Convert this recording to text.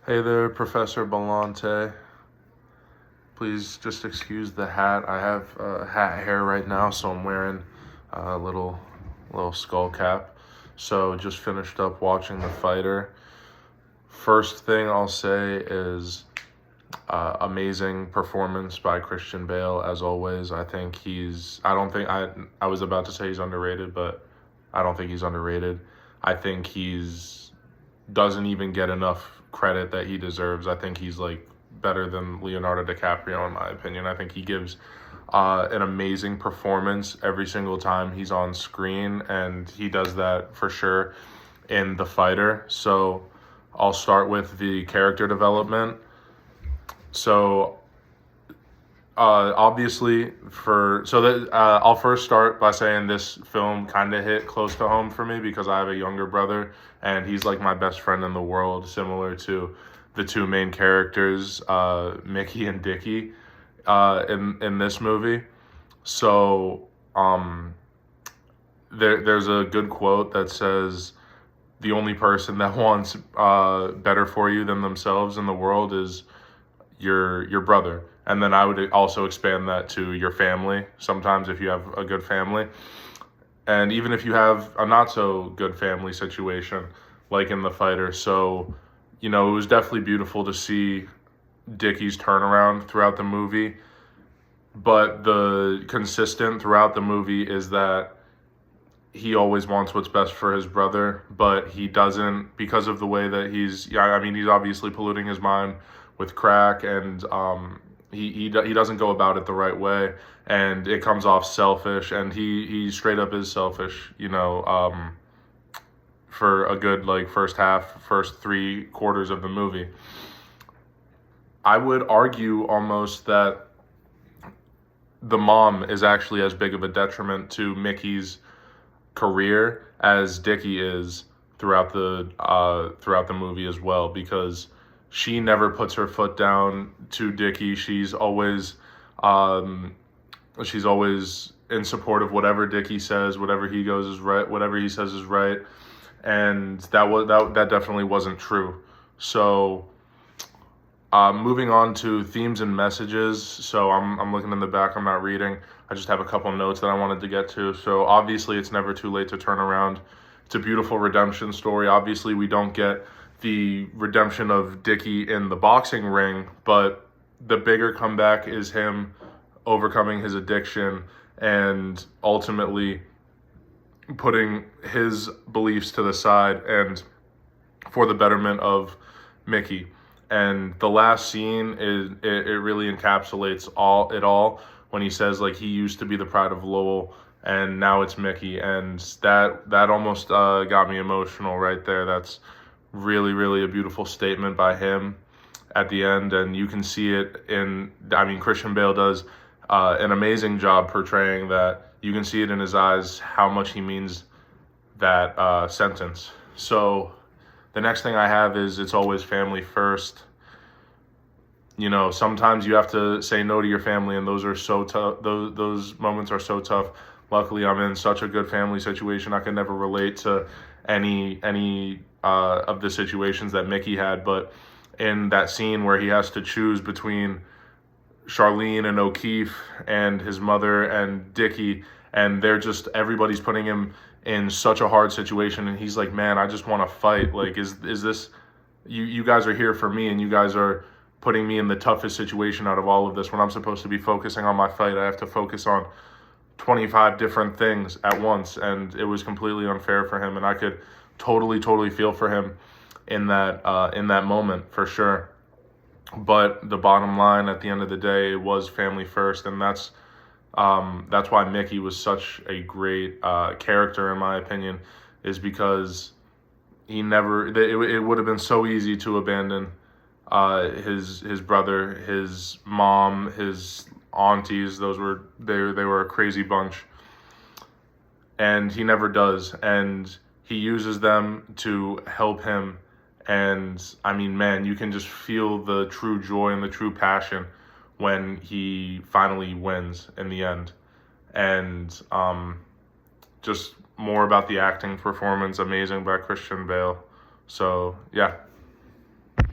Hey there, Professor Belante. Please just excuse the hat. I have hat hair right now, so I'm wearing a little skull cap. So just finished up watching The Fighter. First thing I'll say is amazing performance by Christian Bale as always. I think he's. I don't think I was about to say he's underrated, but I don't think he's underrated. I think he's doesn't even get enough credit that he deserves. I think he's like better than Leonardo DiCaprio in my opinion. I think he gives an amazing performance every single time he's on screen, and he does that for sure in The Fighter. So I'll start with the character development. So obviously I'll first start by saying this film kind of hit close to home for me because I have a younger brother and he's like my best friend in the world, similar to the two main characters, Mickey and Dickie, in this movie. So there's a good quote that says the only person that wants better for you than themselves in the world is your brother. And then I would also expand that to your family sometimes if you have a good family. And even if you have a not so good family situation, like in The Fighter. So, it was definitely beautiful to see Dickie's turnaround throughout the movie. But the consistent throughout the movie is that he always wants what's best for his brother, but he doesn't, because of the way that he's obviously polluting his mind with crack, and he doesn't go about it the right way, and it comes off selfish, and he straight up is selfish, for a good like first 3 quarters of the movie. I would argue almost that the mom is actually as big of a detriment to Mickey's career as Dickie is throughout the movie as well, because she never puts her foot down to Dickie. She's always in support of whatever Dickie says, whatever he goes is right, whatever he says is right, and that definitely wasn't true. So moving on to themes and messages. So I'm looking in the back. I'm not reading. I just have a couple notes that I wanted to get to. So obviously, it's never too late to turn around. It's a beautiful redemption story. Obviously, we don't get the redemption of Dickie in the boxing ring, but the bigger comeback is him overcoming his addiction and ultimately putting his beliefs to the side and for the betterment of Mickey. And the last scene it really encapsulates all when he says like he used to be the pride of Lowell and now it's Mickey, and that almost got me emotional right there. That's really, really a beautiful statement by him at the end, and you can see it Christian Bale does an amazing job portraying that. You can see it in his eyes how much he means that sentence. So the next thing I have is it's always family first. Sometimes you have to say no to your family, and those are so tough. Those moments are so tough. Luckily, I'm in such a good family situation. I can never relate to any of the situations that Mickey had, but in that scene where he has to choose between Charlene and O'Keefe and his mother and Dickie, and everybody's putting him in such a hard situation, and he's like, man, I just want to fight. Like, is this, you guys are here for me, and you guys are putting me in the toughest situation out of all of this. When I'm supposed to be focusing on my fight, I have to focus on 25 different things at once, and it was completely unfair for him, and I could totally feel for him in that moment for sure. But the bottom line at the end of the day, it was family first, and that's why Mickey was such a great character in my opinion, is because it would have been so easy to abandon his brother, his mom, his aunties. They were a crazy bunch, and he never does, and he uses them to help him. And man, you can just feel the true joy and the true passion when he finally wins in the end. And just more about the acting performance, amazing by Christian Bale. So yeah,